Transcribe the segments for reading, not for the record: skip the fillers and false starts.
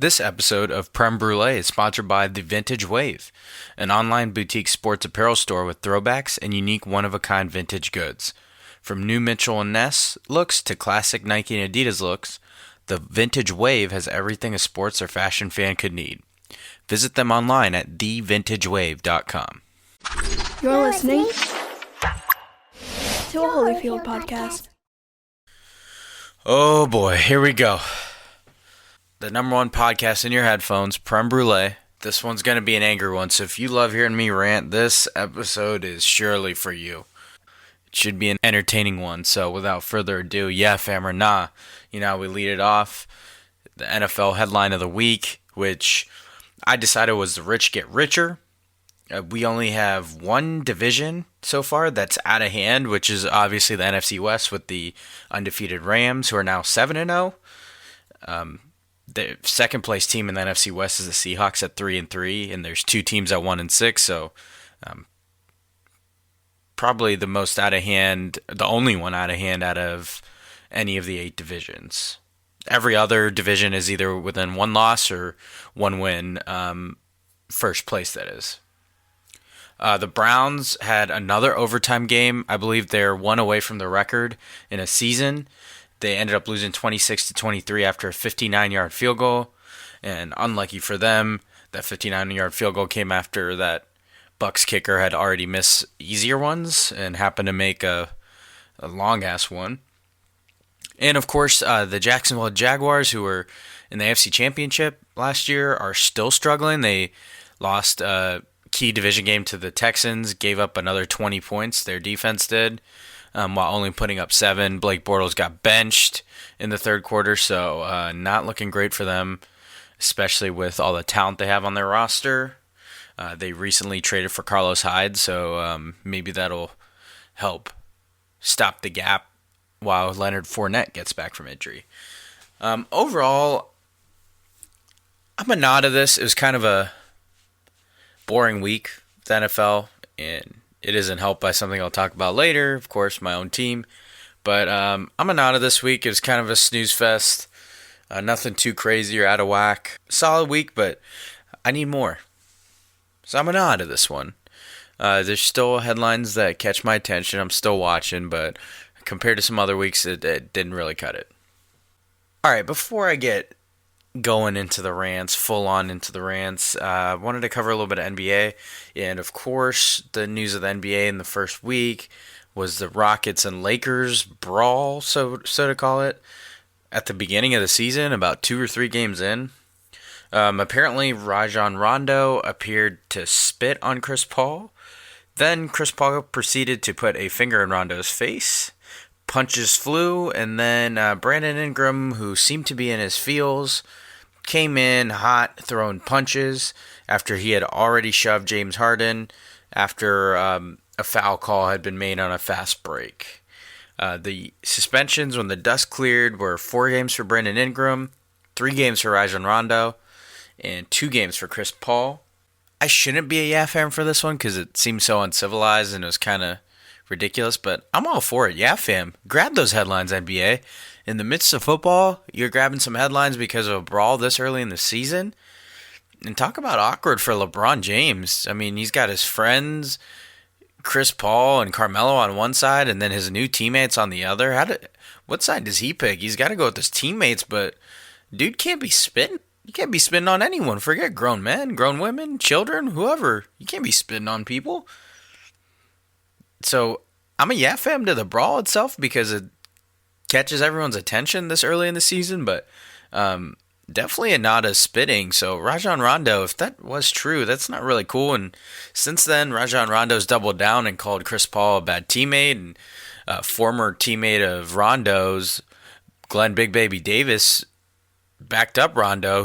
This episode of Prem Brulee is sponsored by The Vintage Wave, an online boutique sports apparel store with throwbacks and unique one-of-a-kind vintage goods. From new Mitchell and Ness looks to classic Nike and Adidas looks, The Vintage Wave has everything a sports or fashion fan could need. Visit them online at thevintagewave.com. You're listening to a Holyfield podcast. Oh boy, here we go. The number one podcast in your headphones, Prem Brulee. This one's going to be an angry one, so if you love hearing me rant, this episode is surely for you. It should be an entertaining one, so without further ado, yeah, fam or nah. You know, we lead it off. The NFL headline of the week, which I decided was the rich get richer. We only have one division so far that's out of hand, which is obviously the NFC West with the undefeated Rams, who are now 7-0. The second place team in the NFC West is the Seahawks at 3-3, and there's two teams at 1-6. So, probably the most out of hand, the only one out of hand out of any of the 8 divisions. Every other division is either within one loss or one win. First place, that is. The Browns had another overtime game. I believe they're one away from the record in a season. They ended up losing 26-23 after a 59-yard field goal. And unlucky for them, that 59-yard field goal came after that Bucs kicker had already missed easier ones and happened to make a long-ass one. And, of course, the Jacksonville Jaguars, who were in the AFC Championship last year, are still struggling. They lost a key division game to the Texans, gave up another 20 points. Their defense did. While only putting up 7. Blake Bortles got benched in the third quarter, so not looking great for them, especially with all the talent they have on their roster. They recently traded for Carlos Hyde, so maybe that'll help stop the gap while Leonard Fournette gets back from injury. Overall, I'm a nod to this. It was kind of a boring week with the NFL, and it isn't helped by something I'll talk about later, of course, my own team. But I'm a nada this week. It was kind of a snooze fest. Nothing too crazy or out of whack. Solid week, but I need more. So I'm a nada this one. There's still headlines that catch my attention. I'm still watching, but compared to some other weeks, it didn't really cut it. All right, before I get going into the rants, full on into the rants, I wanted to cover a little bit of NBA. And of course, the news of the NBA in the first week was the Rockets and Lakers brawl, so to call it, at the beginning of the season, about 2 or 3 games in. Apparently, Rajon Rondo appeared to spit on Chris Paul. Then Chris Paul proceeded to put a finger in Rondo's face. Punches flew, and then Brandon Ingram, who seemed to be in his feels, came in hot, throwing punches after he had already shoved James Harden after a foul call had been made on a fast break. The suspensions, when the dust cleared, were 4 games for Brandon Ingram, 3 games for Rajon Rondo, and 2 games for Chris Paul. I shouldn't be a yeah fan for this one because it seemed so uncivilized and it was kind of ridiculous, but I'm all for it. Yeah, fam. Grab those headlines, NBA. In the midst of football, you're grabbing some headlines because of a brawl this early in the season. And talk about awkward for LeBron James. I mean, he's got his friends, Chris Paul and Carmelo on one side, and then his new teammates on the other. What side does he pick? He's got to go with his teammates, but dude can't be spitting. You can't be spitting on anyone. Forget grown men, grown women, children, whoever. You can't be spitting on people. So I'm a yeah fam to the brawl itself because it catches everyone's attention this early in the season, but definitely a nod of spitting. So Rajon Rondo, if that was true, that's not really cool. And since then, Rajon Rondo's doubled down and called Chris Paul a bad teammate. And former teammate of Rondo's, Glenn Big Baby Davis, backed up Rondo,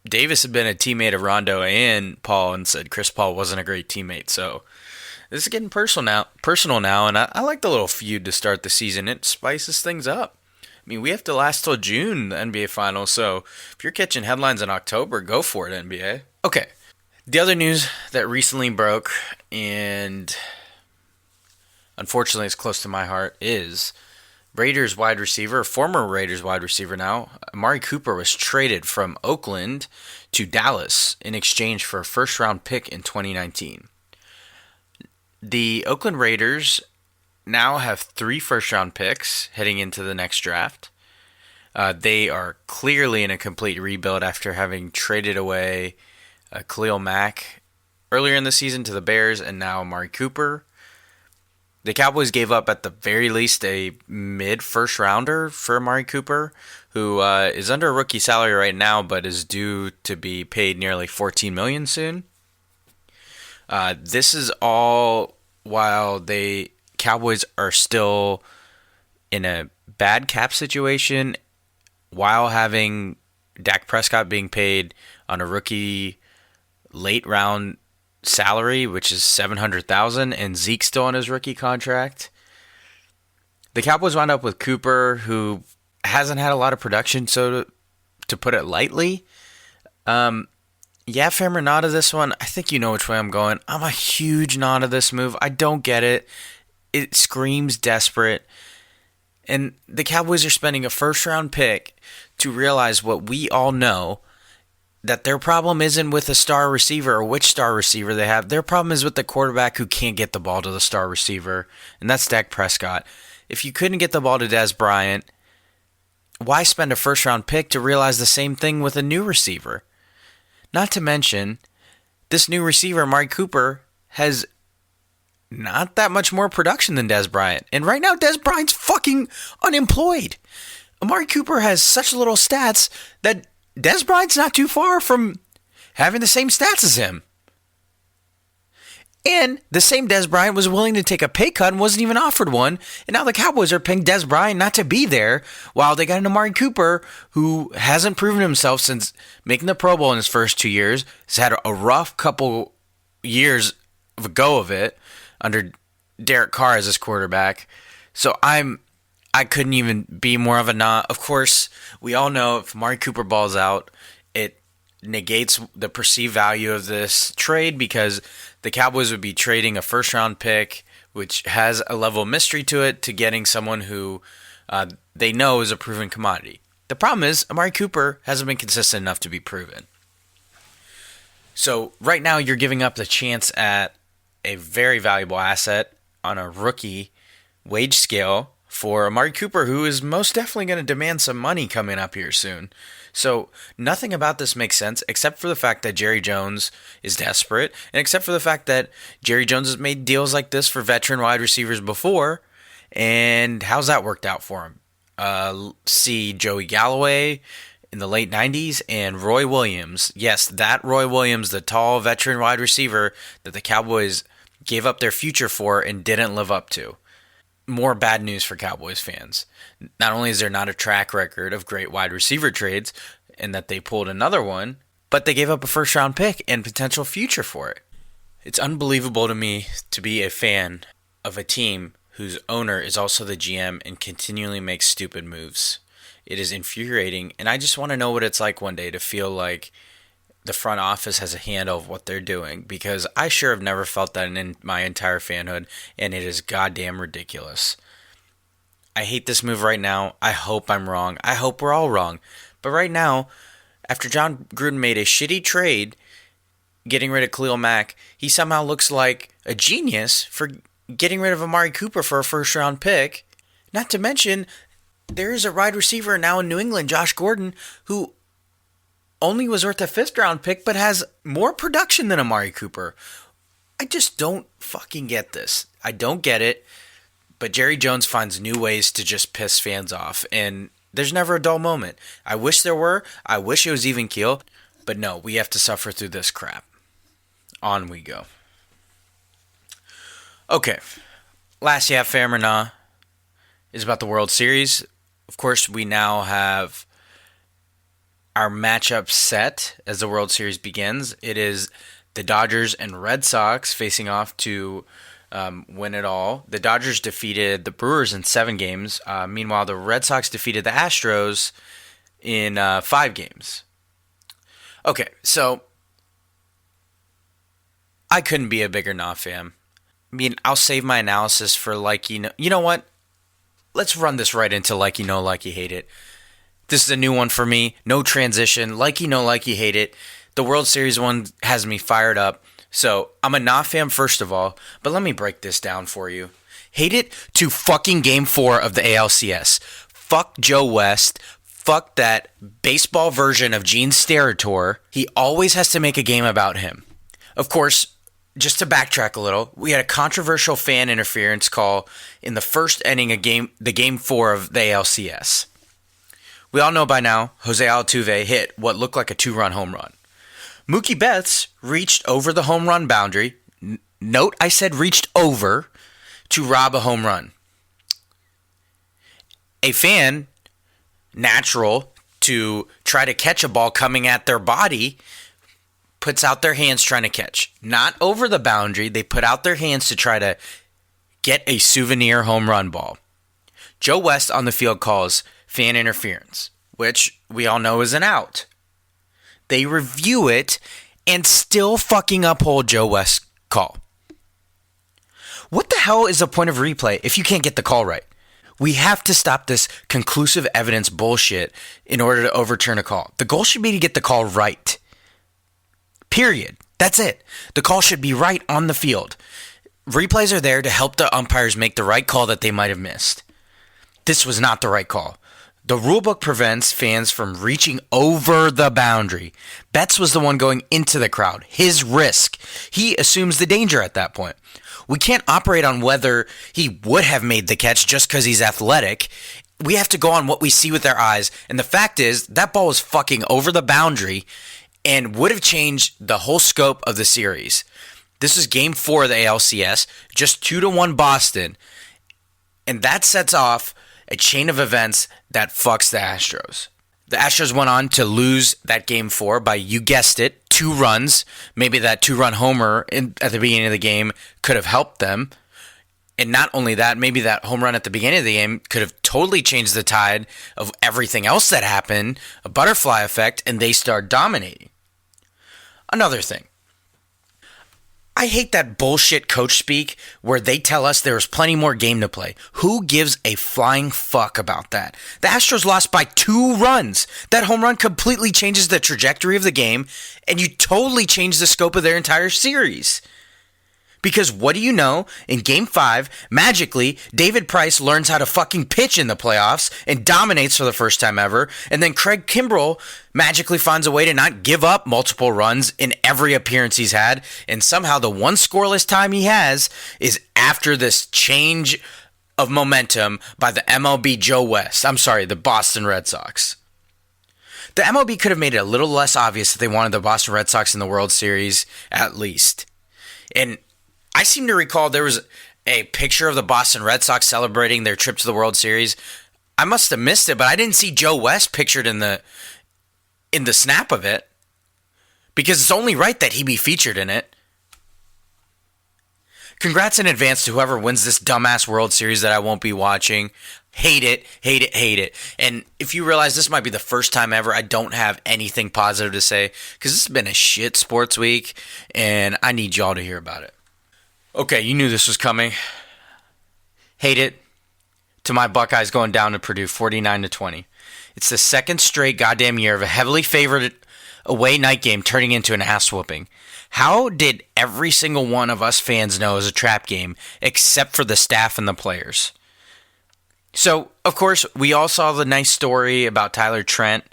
Davis had been a teammate of Rondo and Paul, and said Chris Paul wasn't a great teammate. So this is getting personal now, and I like the little feud to start the season. It spices things up. I mean, we have to last till June, the NBA Finals, so if you're catching headlines in October, go for it, NBA. Okay, the other news that recently broke, and unfortunately it's close to my heart, is Raiders wide receiver, former Raiders wide receiver now, Amari Cooper was traded from Oakland to Dallas in exchange for a first-round pick in 2019. The Oakland Raiders now have 3 first-round picks heading into the next draft. They are clearly in a complete rebuild after having traded away Khalil Mack earlier in the season to the Bears and now Amari Cooper. The Cowboys gave up at the very least a mid-first rounder for Amari Cooper, who is under a rookie salary right now, but is due to be paid nearly $14 million soon. This is all while the Cowboys are still in a bad cap situation, while having Dak Prescott being paid on a rookie late round salary, which is $700,000, and Zeke still on his rookie contract. The Cowboys wound up with Cooper, who hasn't had a lot of production, so to put it lightly. Fair or not of this one, I think you know which way I'm going. I'm a huge non of this move. I don't get it. It screams desperate. And the Cowboys are spending a first-round pick to realize what we all know, that their problem isn't with a star receiver or which star receiver they have. Their problem is with the quarterback who can't get the ball to the star receiver, and that's Dak Prescott. If you couldn't get the ball to Dez Bryant, why spend a first-round pick to realize the same thing with a new receiver? Not to mention, this new receiver, Amari Cooper, has not that much more production than Dez Bryant. And right now, Dez Bryant's fucking unemployed. Amari Cooper has such little stats that Dez Bryant's not too far from having the same stats as him. And the same Dez Bryant was willing to take a pay cut and wasn't even offered one. And now the Cowboys are paying Dez Bryant not to be there while they got an Amari Cooper who hasn't proven himself since making the Pro Bowl in his first 2 years. He's had a rough couple years of a go of it under Derek Carr as his quarterback. So I couldn't even be more of a nah. Of course, we all know if Amari Cooper balls out, it negates the perceived value of this trade because the Cowboys would be trading a first-round pick, which has a level of mystery to it, to getting someone who they know is a proven commodity. The problem is Amari Cooper hasn't been consistent enough to be proven. So right now you're giving up the chance at a very valuable asset on a rookie wage scale for Amari Cooper, who is most definitely going to demand some money coming up here soon. So nothing about this makes sense except for the fact that Jerry Jones is desperate, and except for the fact that Jerry Jones has made deals like this for veteran wide receivers before, and how's that worked out for him? See Joey Galloway in the late 90s and Roy Williams. Yes, that Roy Williams, the tall veteran wide receiver that the Cowboys gave up their future for and didn't live up to. More bad news for Cowboys fans. Not only is there not a track record of great wide receiver trades and that they pulled another one, but they gave up a first-round pick and potential future for it. It's unbelievable to me to be a fan of a team whose owner is also the GM and continually makes stupid moves. It is infuriating, and I just want to know what it's like one day to feel like the front office has a handle of what they're doing, because I sure have never felt that in my entire fanhood, and it is goddamn ridiculous. I hate this move right now. I hope I'm wrong. I hope we're all wrong. But right now, after John Gruden made a shitty trade getting rid of Khalil Mack, he somehow looks like a genius for getting rid of Amari Cooper for a first-round pick. Not to mention, there is a wide receiver now in New England, Josh Gordon, who only was worth a fifth-round pick, but has more production than Amari Cooper. I just don't fucking get this. I don't get it, but Jerry Jones finds new ways to just piss fans off, and there's never a dull moment. I wish there were. I wish it was even keel, but no, we have to suffer through this crap. On we go. Okay, last you have fair or nah is about the World Series. Of course, we now have our matchup set as the World Series begins. It is the Dodgers and Red Sox facing off to win it all. The Dodgers defeated the Brewers in 7 games. Meanwhile, the Red Sox defeated the Astros in 5 games. Okay, so I couldn't be a bigger nah fan. I mean, I'll save my analysis for you know what? let's run this right into like you know, like you hate it. This is a new one for me. No transition. Like you know, like you hate it. The World Series one has me fired up. So I'm a not fan first of all, but let me break this down for you. Hate it to fucking Game 4 of the ALCS. Fuck Joe West. Fuck that baseball version of Gene Steratore. He always has to make a game about him. Of course, just to backtrack a little, we had a controversial fan interference call in the first inning of the Game 4 of the ALCS. We all know by now, Jose Altuve hit what looked like a 2-run home run. Mookie Betts reached over the home run boundary. Note I said reached over to rob a home run. A fan, natural to try to catch a ball coming at their body, puts out their hands trying to catch. Not over the boundary. They put out their hands to try to get a souvenir home run ball. Joe West on the field calls fan interference, which we all know is an out. They review it and still fucking uphold Joe West's call. What the hell is the point of replay if you can't get the call right? We have to stop this conclusive evidence bullshit in order to overturn a call. The goal should be to get the call right. Period. That's it. The call should be right on the field. Replays are there to help the umpires make the right call that they might have missed. This was not the right call. The rulebook prevents fans from reaching over the boundary. Betts was the one going into the crowd. His risk. He assumes the danger at that point. We can't operate on whether he would have made the catch just because he's athletic. We have to go on what we see with our eyes. And the fact is, that ball was fucking over the boundary and would have changed the whole scope of the series. This is Game 4 of the ALCS, just 2-1 Boston. And that sets off a chain of events that fucks the Astros. The Astros went on to lose that Game 4 by, you guessed it, 2 runs. Maybe that 2-run homer at the beginning of the game could have helped them. And not only that, maybe that home run at the beginning of the game could have totally changed the tide of everything else that happened, a butterfly effect, and they start dominating. Another thing. I hate that bullshit coach speak where they tell us there was plenty more game to play. Who gives a flying fuck about that? The Astros lost by 2 runs. That home run completely changes the trajectory of the game, and you totally change the scope of their entire series. Because what do you know? In Game 5, magically, David Price learns how to fucking pitch in the playoffs and dominates for the first time ever. And then Craig Kimbrell magically finds a way to not give up multiple runs in every appearance he's had. And somehow the one scoreless time he has is after this change of momentum by the MLB Joe West. I'm sorry, the Boston Red Sox. The MLB could have made it a little less obvious that they wanted the Boston Red Sox in the World Series, at least. And I seem to recall there was a picture of the Boston Red Sox celebrating their trip to the World Series. I must have missed it, but I didn't see Joe West pictured in the snap of it, because it's only right that he be featured in it. Congrats in advance to whoever wins this dumbass World Series that I won't be watching. Hate it, hate it, hate it. And if you realize this might be the first time ever I don't have anything positive to say, because this has been a shit sports week, and I need y'all to hear about it. Okay, you knew this was coming. Hate it to my Buckeyes going down to Purdue 49-20. It's the second straight goddamn year of a heavily favored away night game turning into an ass whooping. How did every single one of us fans know it was a trap game except for the staff and the players? So, of course, we all saw the nice story about Tyler Trent.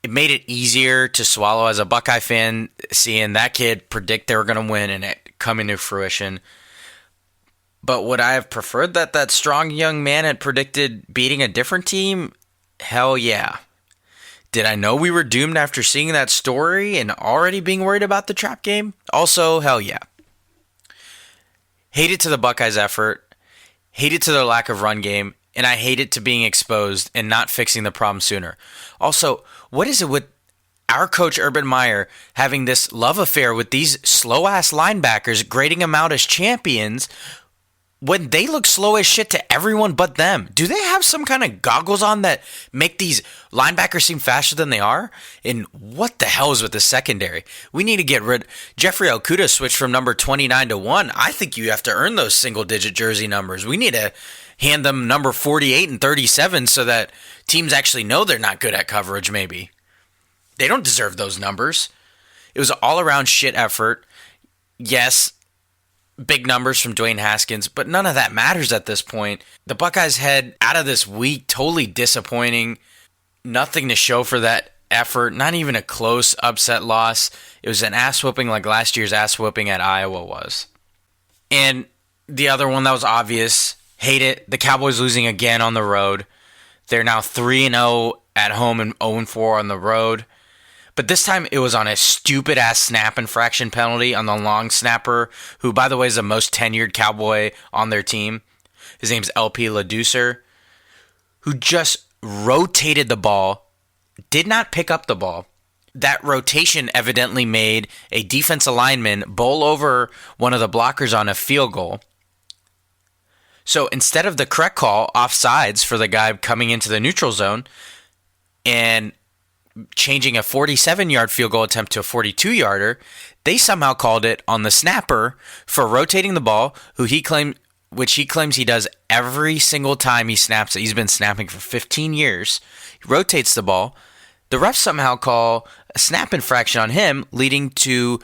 It made it easier to swallow as a Buckeye fan, seeing that kid predict they were going to win and it come into fruition. But would I have preferred that strong young man had predicted beating a different team? Hell yeah. Did I know we were doomed after seeing that story and already being worried about the trap game? Also, hell yeah. Hate it to the Buckeyes' effort. Hate it to their lack of run game. And I hate it to being exposed and not fixing the problem sooner. Also, what is it with our coach Urban Meyer having this love affair with these slow-ass linebackers, grading them out as champions when they look slow as shit to everyone but them? Do they have some kind of goggles on that make these linebackers seem faster than they are? And what the hell is with the secondary? We need to get rid. Jeffrey Okudah switched from number 29 to 1. I think you have to earn those single-digit jersey numbers. We need to hand them number 48 and 37 so that teams actually know they're not good at coverage, maybe. They don't deserve those numbers. It was an all-around shit effort. Yes, big numbers from Dwayne Haskins, but none of that matters at this point. The Buckeyes head out of this week totally disappointing. Nothing to show for that effort. Not even a close upset loss. It was an ass-whooping like last year's ass-whooping at Iowa was. And the other one that was obvious, hate it. The Cowboys losing again on the road. They're now 3-0 at home and 0-4 on the road. But this time it was on a stupid-ass snap infraction penalty on the long snapper, who, by the way, is the most tenured Cowboy on their team. His name's LP LaDucer, who just rotated the ball, did not pick up the ball. That rotation evidently made a defensive lineman bowl over one of the blockers on a field goal. So instead of the correct call, offsides for the guy coming into the neutral zone, and changing a 47-yard field goal attempt to a 42-yarder, they somehow called it on the snapper for rotating the ball, which he claims he does every single time he snaps it. He's been snapping for 15 years. He rotates the ball. The refs somehow call a snap infraction on him, leading to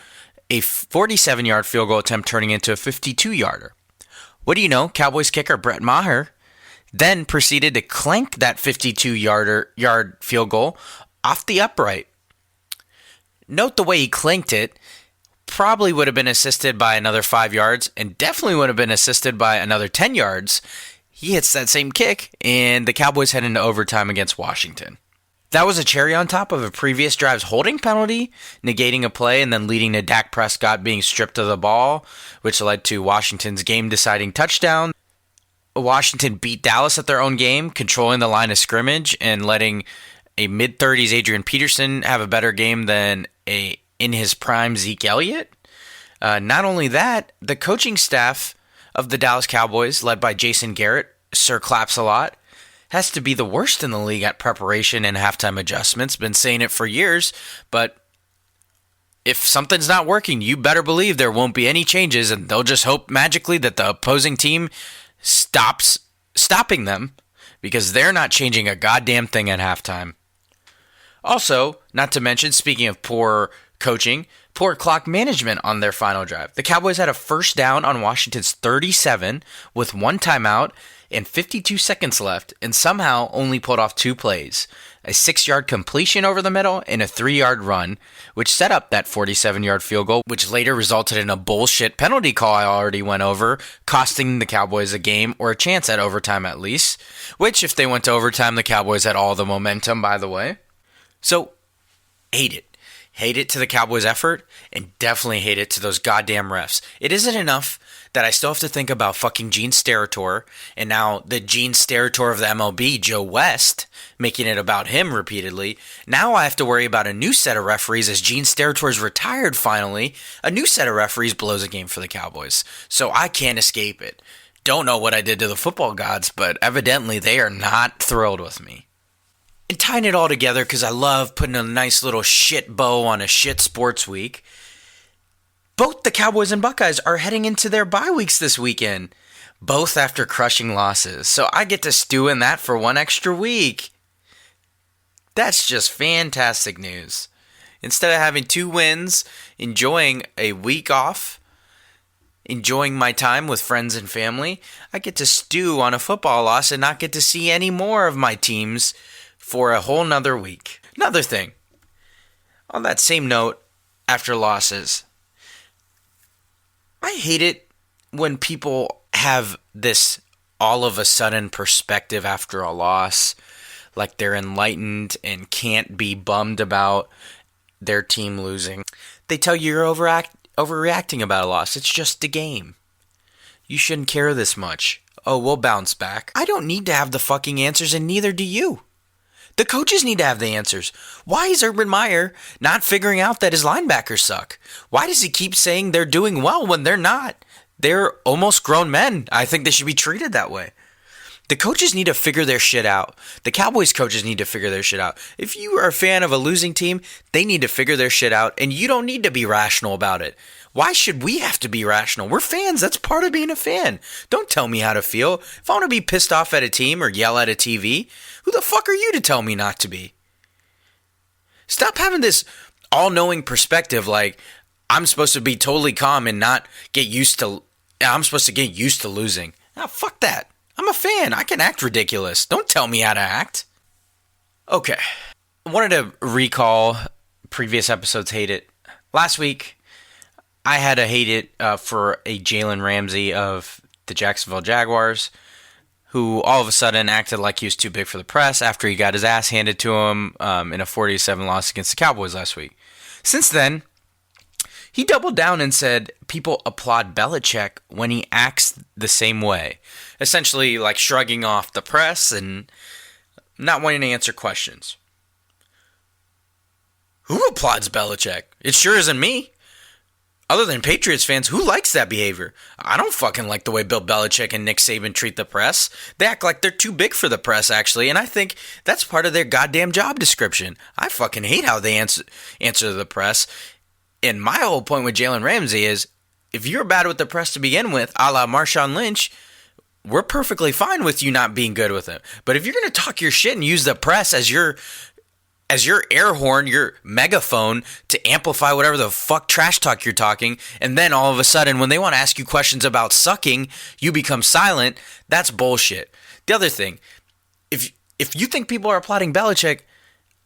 a 47-yard field goal attempt turning into a 52-yarder. What do you know? Cowboys kicker Brett Maher then proceeded to clank that 52-yard field goal off the upright. Note the way he clanked it. Probably would have been assisted by another 5 yards and definitely would have been assisted by another 10 yards. He hits that same kick and the Cowboys head into overtime against Washington. That was a cherry on top of a previous drive's holding penalty, negating a play and then leading to Dak Prescott being stripped of the ball, which led to Washington's game-deciding touchdown. Washington beat Dallas at their own game, controlling the line of scrimmage and letting a mid-30s Adrian Peterson have a better game than in his prime Zeke Elliott. Not only that, the coaching staff of the Dallas Cowboys, led by Jason Garrett, Sir Claps-A-Lot, has to be the worst in the league at preparation and halftime adjustments. Been saying it for years, but if something's not working, you better believe there won't be any changes, and they'll just hope magically that the opposing team stopping them, because they're not changing a goddamn thing at halftime. Also, not to mention, speaking of poor coaching, poor clock management on their final drive. The Cowboys had a first down on Washington's 37 with one timeout and 52 seconds left, and somehow only pulled off 2 plays. A 6-yard completion over the middle and a 3-yard run, which set up that 47-yard field goal, which later resulted in a bullshit penalty call I already went over, costing the Cowboys a game or a chance at overtime at least, which if they went to overtime, the Cowboys had all the momentum, by the way. So, hate it. Hate it to the Cowboys' effort, and definitely hate it to those goddamn refs. It isn't enough that I still have to think about fucking Gene Steratore, and now the Gene Steratore of the MLB, Joe West, making it about him repeatedly. Now I have to worry about a new set of referees as Gene Steratore's retired finally. A new set of referees blows a game for the Cowboys, so I can't escape it. Don't know what I did to the football gods, but evidently they are not thrilled with me. And tying it all together, because I love putting a nice little shit bow on a shit sports week, both the Cowboys and Buckeyes are heading into their bye weeks this weekend, both after crushing losses. So I get to stew in that for one extra week. That's just fantastic news. Instead of having 2 wins, enjoying a week off, enjoying my time with friends and family, I get to stew on a football loss and not get to see any more of my teams for a whole nother week. Another thing, on that same note, after losses, I hate it when people have this all of a sudden perspective after a loss, like they're enlightened and can't be bummed about their team losing. They tell you you're overreacting about a loss. It's just a game. You shouldn't care this much. Oh, we'll bounce back. I don't need to have the fucking answers, and neither do you. The coaches need to have the answers. Why is Urban Meyer not figuring out that his linebackers suck? Why does he keep saying they're doing well when they're not? They're almost grown men. I think they should be treated that way. The coaches need to figure their shit out. The Cowboys coaches need to figure their shit out. If you are a fan of a losing team, they need to figure their shit out, and you don't need to be rational about it. Why should we have to be rational? We're fans. That's part of being a fan. Don't tell me how to feel. If I want to be pissed off at a team or yell at a TV, who the fuck are you to tell me not to be? Stop having this all-knowing perspective like I'm supposed to be totally calm and not get used to... I'm supposed to get used to losing. Ah, fuck that. I'm a fan. I can act ridiculous. Don't tell me how to act. Okay. I wanted to recall previous episodes Hate It. Last week, I had to hate it for a Jalen Ramsey of the Jacksonville Jaguars, who all of a sudden acted like he was too big for the press after he got his ass handed to him in a 40-7 loss against the Cowboys last week. Since then, he doubled down and said people applaud Belichick when he acts the same way. Essentially, like shrugging off the press and not wanting to answer questions. Who applauds Belichick? It sure isn't me. Other than Patriots fans, who likes that behavior? I don't fucking like the way Bill Belichick and Nick Saban treat the press. They act like they're too big for the press, actually, and I think that's part of their goddamn job description. I fucking hate how they answer the press. And my whole point with Jalen Ramsey is, if you're bad with the press to begin with, a la Marshawn Lynch, we're perfectly fine with you not being good with it. But if you're going to talk your shit and use the press as your air horn, your megaphone to amplify whatever the fuck trash talk you're talking, and then all of a sudden when they want to ask you questions about sucking, you become silent, that's bullshit. The other thing, if you think people are applauding Belichick,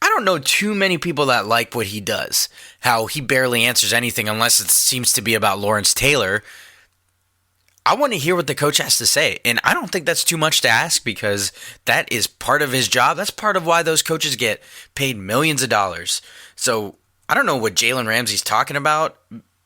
I don't know too many people that like what he does. How he barely answers anything unless it seems to be about Lawrence Taylor. I want to hear what the coach has to say. And I don't think that's too much to ask because that is part of his job. That's part of why those coaches get paid millions of dollars. So I don't know what Jalen Ramsey's talking about.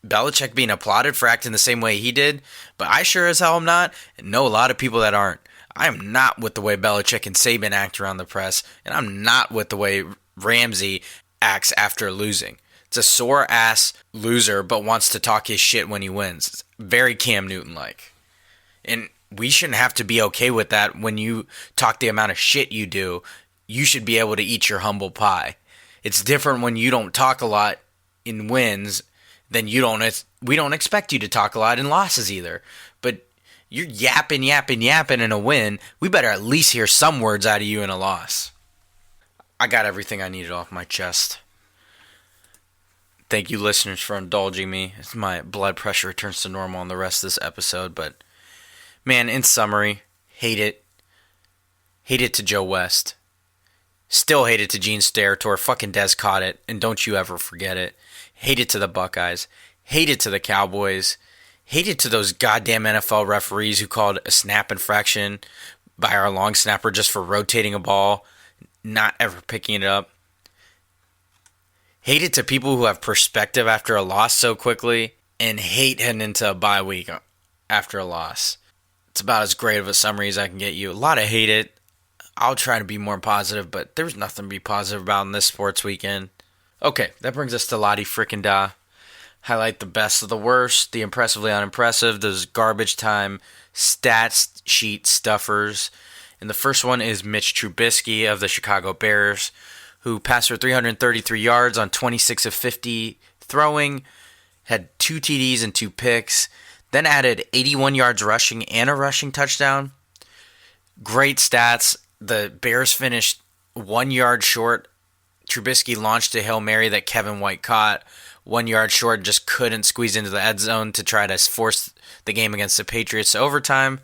Belichick being applauded for acting the same way he did. But I sure as hell am not. And know a lot of people that aren't. I am not with the way Belichick and Saban act around the press. And I'm not with the way Ramsey acts after losing. It's a sore ass loser, but wants to talk his shit when he wins. It's very Cam Newton-like. And we shouldn't have to be okay with that. When you talk the amount of shit you do, you should be able to eat your humble pie. It's different when you don't talk a lot in wins, then we don't expect you to talk a lot in losses either. But you're yapping in a win. We better at least hear some words out of you in a loss. I got everything I needed off my chest. Thank you, listeners, for indulging me as my blood pressure returns to normal on the rest of this episode. But, man, in summary, hate it. Hate it to Joe West. Still hate it to Gene Steratore. Fucking Des caught it, and don't you ever forget it. Hate it to the Buckeyes. Hate it to the Cowboys. Hate it to those goddamn NFL referees who called a snap infraction by our long snapper just for rotating a ball, not ever picking it up. Hate it to people who have perspective after a loss so quickly, and hate heading into a bye week after a loss. It's about as great of a summary as I can get you. A lot of hate it. I'll try to be more positive, but there's nothing to be positive about in this sports weekend. Okay, that brings us to Lottie Frickin' Da. Highlight the best of the worst, the impressively unimpressive, those garbage time stats sheet stuffers. And the first one is Mitch Trubisky of the Chicago Bears, who passed for 333 yards on 26 of 50 throwing, had 2 TDs and 2 picks, then added 81 yards rushing and a rushing touchdown. Great stats. The Bears finished 1 yard short. Trubisky launched a Hail Mary that Kevin White caught. 1 yard short, just couldn't squeeze into the end zone to try to force the game against the Patriots to overtime.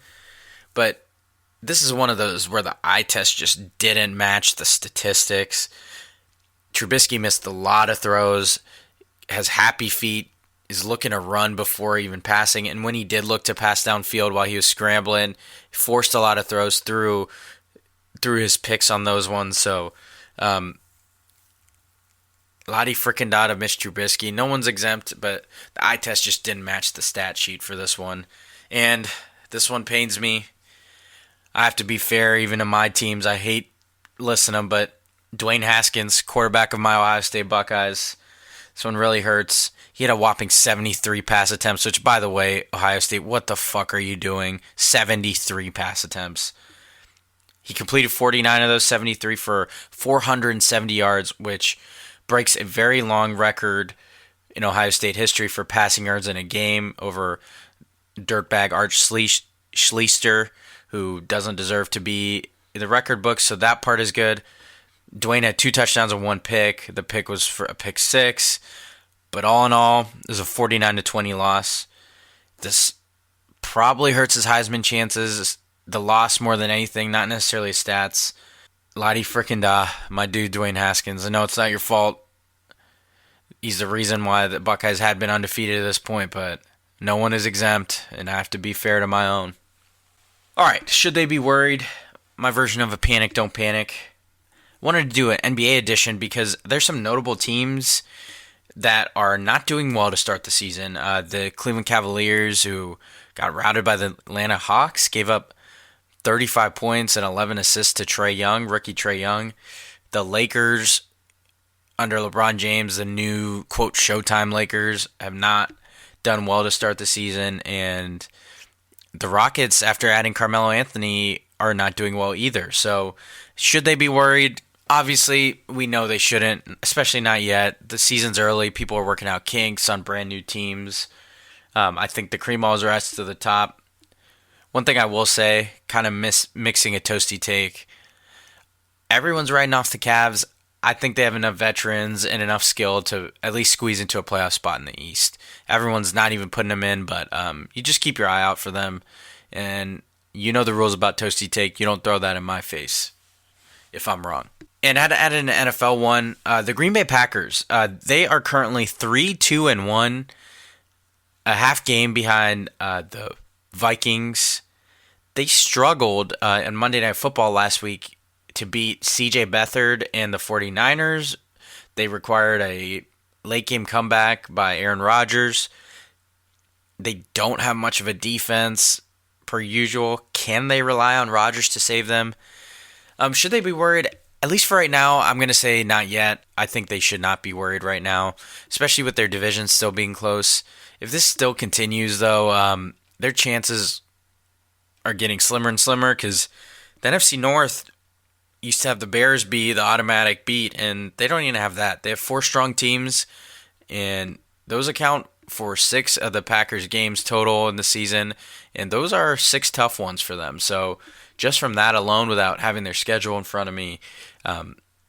But this is one of those where the eye test just didn't match the statistics. Trubisky missed a lot of throws, has happy feet, is looking to run before even passing, and when he did look to pass downfield while he was scrambling, forced a lot of throws through his picks on those ones. So, Lottie frickin' da of Mitch Trubisky. No one's exempt, but the eye test just didn't match the stat sheet for this one. And this one pains me. I have to be fair, even to my teams. I hate listing them, but Dwayne Haskins, quarterback of my Ohio State Buckeyes, this one really hurts. He had a whopping 73 pass attempts, which, by the way, Ohio State, what the fuck are you doing? 73 pass attempts. He completed 49 of those 73 for 470 yards, which breaks a very long record in Ohio State history for passing yards in a game over dirtbag Art Schleister, who doesn't deserve to be in the record book, so that part is good. Dwayne had 2 touchdowns and 1 pick. The pick was for a pick 6. But all in all, it was a 49-20 loss. This probably hurts his Heisman chances. The loss more than anything, not necessarily stats. Lottie frickin' da, my dude Dwayne Haskins. I know it's not your fault. He's the reason why the Buckeyes had been undefeated at this point, but no one is exempt, and I have to be fair to my own. All right, should they be worried? My version of a panic, don't panic. Wanted to do an NBA edition because there's some notable teams that are not doing well to start the season. The Cleveland Cavaliers, who got routed by the Atlanta Hawks, gave up 35 points and 11 assists to rookie Trae Young. The Lakers, under LeBron James, the new, quote, Showtime Lakers, have not done well to start the season. And the Rockets, after adding Carmelo Anthony, are not doing well either. So should they be worried? Obviously, we know they shouldn't, especially not yet. The season's early. People are working out kinks on brand new teams. I think the cream always rises to the top. One thing I will say, kind of mixing a toasty take, everyone's riding off the Cavs. I think they have enough veterans and enough skill to at least squeeze into a playoff spot in the East. Everyone's not even putting them in, but you just keep your eye out for them. And you know the rules about toasty take. You don't throw that in my face if I'm wrong. And I had to add in an NFL one. The Green Bay Packers, they are currently 3-2-1, a half game behind the Vikings. They struggled in Monday Night Football last week to beat C.J. Beathard and the 49ers. They required a late-game comeback by Aaron Rodgers. They don't have much of a defense, per usual. Can they rely on Rodgers to save them? Should they be worried? At least for right now, I'm going to say not yet. I think they should not be worried right now, especially with their division still being close. If this still continues, though, their chances are getting slimmer and slimmer because the NFC North used to have the Bears be the automatic beat, and they don't even have that. They have 4 strong teams, and those account for 6 of the Packers' games total in the season, and those are 6 tough ones for them. So just from that alone, without having their schedule in front of me,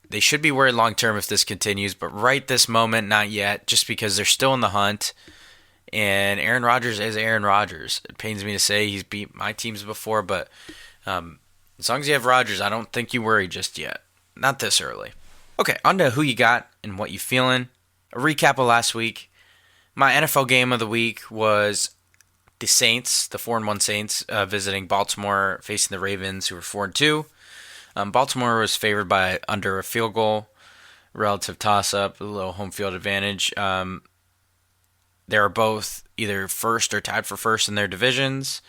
they should be worried long-term if this continues, but right this moment, not yet, just because they're still in the hunt, and Aaron Rodgers is Aaron Rodgers. It pains me to say he's beat my teams before, but as long as you have Rodgers, I don't think you worry just yet. Not this early. Okay, on to who you got and what you feeling. A recap of last week. My NFL game of the week was the Saints, the 4-1 Saints, visiting Baltimore, facing the Ravens, who were 4-2. Baltimore was favored by under a field goal, relative toss-up, a little home field advantage. They are both either first or tied for first in their divisions.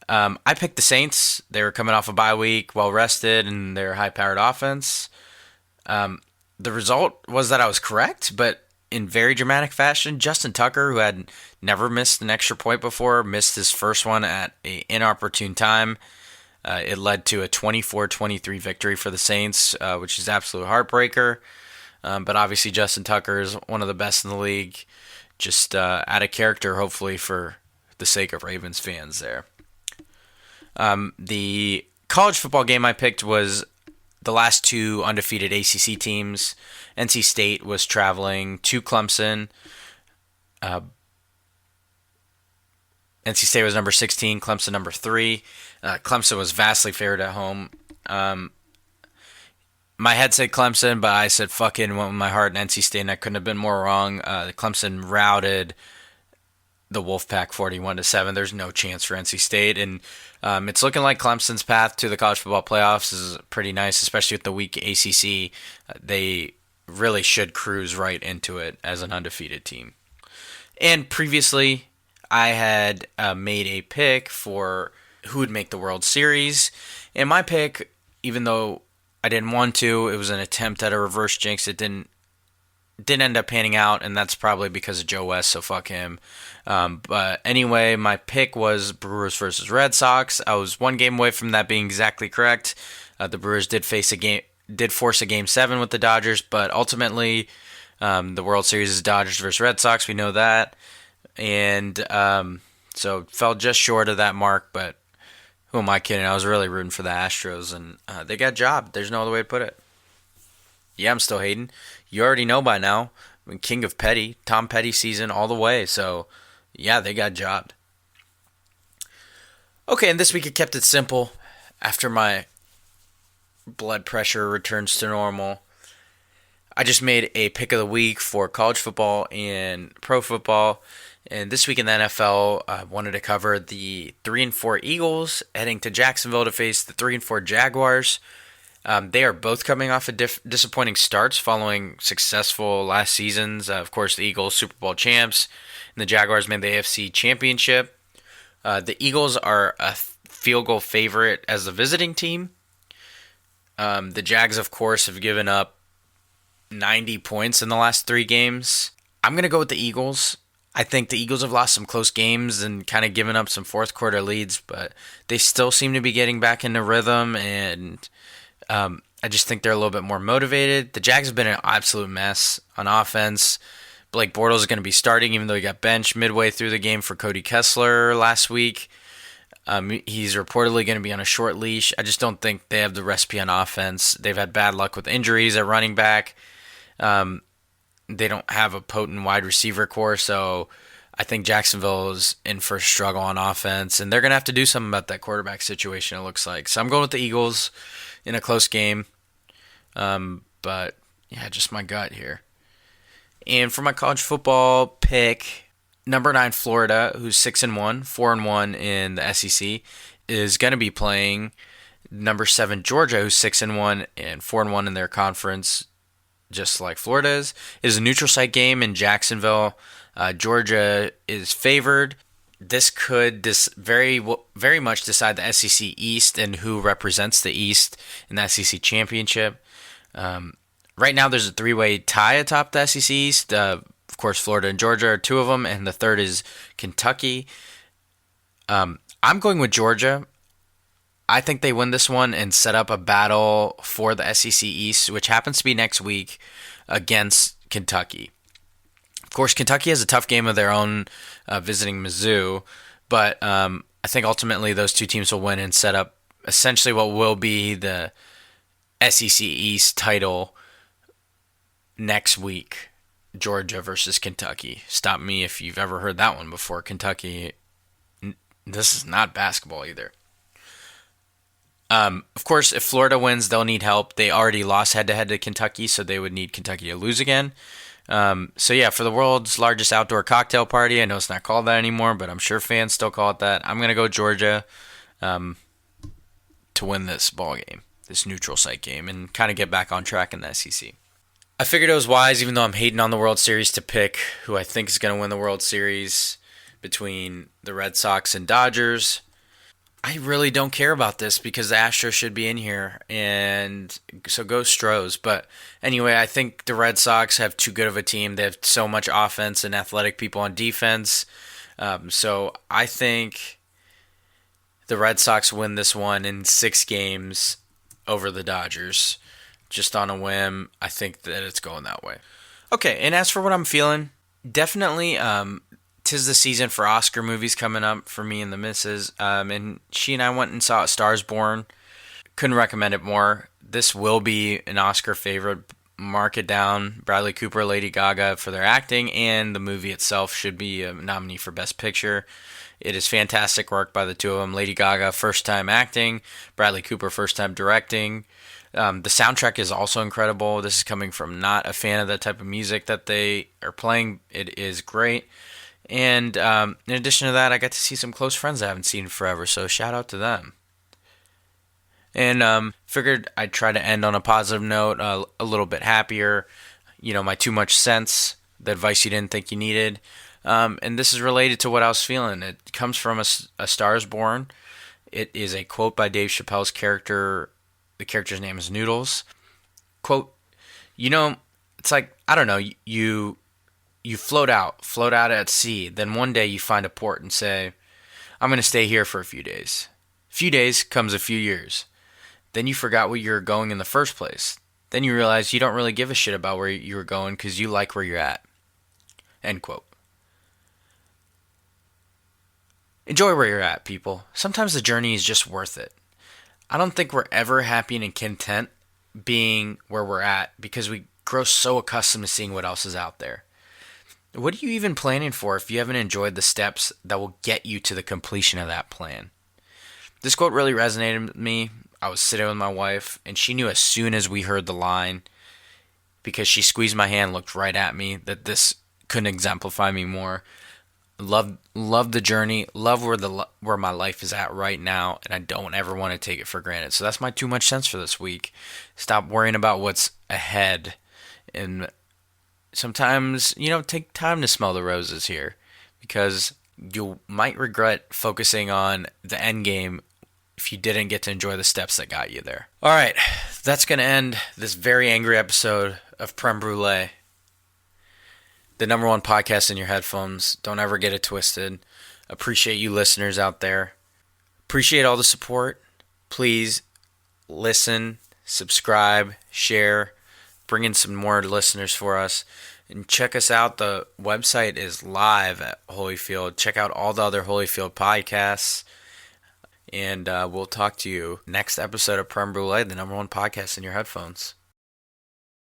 I picked the Saints. They were coming off a bye week, well-rested, and their high-powered offense. The result was that I was correct, but in very dramatic fashion. Justin Tucker, who had never missed an extra point before, missed his first one at an inopportune time. It led to a 24-23 victory for the Saints, which is absolute heartbreaker. But obviously Justin Tucker is one of the best in the league, just out of character, hopefully, for the sake of Ravens fans there. The college football game I picked was the last 2 undefeated ACC teams. NC State was traveling to Clemson. NC State was number 16, Clemson number 3. Clemson was vastly favored at home. My head said Clemson, but I said fucking went with my heart in NC State, and I couldn't have been more wrong. Clemson routed the Wolfpack 41-7. There's no chance for NC State, and it's looking like Clemson's path to the college football playoffs is pretty nice, especially with the weak ACC. They really should cruise right into it as an undefeated team. And previously, I had made a pick for who would make the World Series, and my pick, even though I didn't want to, it was an attempt at a reverse jinx. It didn't end up panning out, and that's probably because of Joe West, so fuck him. But anyway, my pick was Brewers versus Red Sox. I was 1 game away from that being exactly correct. The Brewers did force a game 7 with the Dodgers, but ultimately the World Series is Dodgers versus Red Sox. We know that, and so fell just short of that mark. But who am I kidding? I was really rooting for the Astros, and they got jobbed. There's no other way to put it. Yeah, I'm still hating. You already know by now. I mean, King of Petty, Tom Petty season all the way. So, yeah, they got jobbed. Okay, and this week it kept it simple. After my blood pressure returns to normal, I just made a pick of the week for college football and pro football. And this week in the NFL, I wanted to cover the 3-4 Eagles heading to Jacksonville to face the 3-4 Jaguars. They are both coming off of disappointing starts following successful last seasons. Of course, the Eagles Super Bowl champs, and the Jaguars made the AFC Championship. The Eagles are a field goal favorite as the visiting team. The Jags, of course, have given up 90 points in the last 3 games. I'm going to go with the Eagles. I think the Eagles have lost some close games and kind of given up some fourth quarter leads, but they still seem to be getting back into rhythm, and I just think they're a little bit more motivated. The Jags have been an absolute mess on offense. Blake Bortles is going to be starting, even though he got benched midway through the game for Cody Kessler last week. He's reportedly going to be on a short leash. I just don't think they have the recipe on offense. They've had bad luck with injuries at running back. They don't have a potent wide receiver core, so I think Jacksonville is in for a struggle on offense, and they're going to have to do something about that quarterback situation, it looks like. So I'm going with the Eagles in a close game, but yeah, just my gut here. And for my college football pick, number 9 Florida, who's 6-1, 4-1 in the SEC, is going to be playing number 7 Georgia, who's 6-1 and 4-1 in their conference, just like Florida is. It is a neutral site game in Jacksonville. Georgia is favored. This could very much decide the SEC East and who represents the East in the SEC Championship. Right now, there's a 3-way tie atop the SEC East. Of course, Florida and Georgia are 2 of them, and the third is Kentucky. I'm going with Georgia. I think they win this one and set up a battle for the SEC East, which happens to be next week against Kentucky. Of course, Kentucky has a tough game of their own visiting Mizzou, but I think ultimately those 2 teams will win and set up essentially what will be the SEC East title next week, Georgia versus Kentucky. Stop me if you've ever heard that one before. Kentucky, this is not basketball either. Of course, if Florida wins, they'll need help. They already lost head-to-head to Kentucky, so they would need Kentucky to lose again. So yeah, for the world's largest outdoor cocktail party, I know it's not called that anymore, but I'm sure fans still call it that. I'm going to go Georgia to win this ball game, this neutral site game, and kind of get back on track in the SEC. I figured it was wise, even though I'm hating on the World Series, to pick who I think is going to win the World Series between the Red Sox and Dodgers. I really don't care about this because the Astros should be in here, and so go Stros. But anyway, I think the Red Sox have too good of a team. They have so much offense and athletic people on defense. So I think the Red Sox win this one in 6 games over the Dodgers. Just on a whim, I think that it's going that way. Okay, and as for what I'm feeling, definitely 'tis the season for Oscar movies coming up for me and the missus. And she and I went and saw A Star is Born. Couldn't recommend it more. This will be an Oscar favorite. Mark it down. Bradley Cooper, Lady Gaga for their acting, and the movie itself should be a nominee for Best Picture. It is fantastic work by the 2 of them. Lady Gaga, first time acting. Bradley Cooper, first time directing. The soundtrack is also incredible. This is coming from not a fan of that type of music that they are playing. It is great. And in addition to that, I got to see some close friends I haven't seen in forever, so shout out to them. And figured I'd try to end on a positive note, a little bit happier. You know, my too much sense, the advice you didn't think you needed. And this is related to what I was feeling. It comes from A Star is Born. It is a quote by Dave Chappelle's character. The character's name is Noodles. Quote, you know, it's like, I don't know, you float out at sea. Then one day you find a port and say, I'm going to stay here for a few days. A few days comes a few years. Then you forgot where you were going in the first place. Then you realize you don't really give a shit about where you were going because you like where you're at. End quote. Enjoy where you're at, people. Sometimes the journey is just worth it. I don't think we're ever happy and content being where we're at because we grow so accustomed to seeing what else is out there. What are you even planning for if you haven't enjoyed the steps that will get you to the completion of that plan? This quote really resonated with me. I was sitting with my wife, and she knew as soon as we heard the line, because she squeezed my hand, looked right at me, that this couldn't exemplify me more. Love the journey, love where my life is at right now, and I don't ever want to take it for granted. So that's my too much sense for this week. Stop worrying about what's ahead, and sometimes, take time to smell the roses here, because you might regret focusing on the end game if you didn't get to enjoy the steps that got you there. All right, that's going to end this very angry episode of Prem Brulee, the number one podcast in your headphones. Don't ever get it twisted. Appreciate you listeners out there. Appreciate all the support. Please listen, subscribe, share, bring in some more listeners for us. And check us out. The website is live at Holyfield. Check out all the other Holyfield podcasts. And we'll talk to you next episode of Prem Brulee, the number one podcast in your headphones.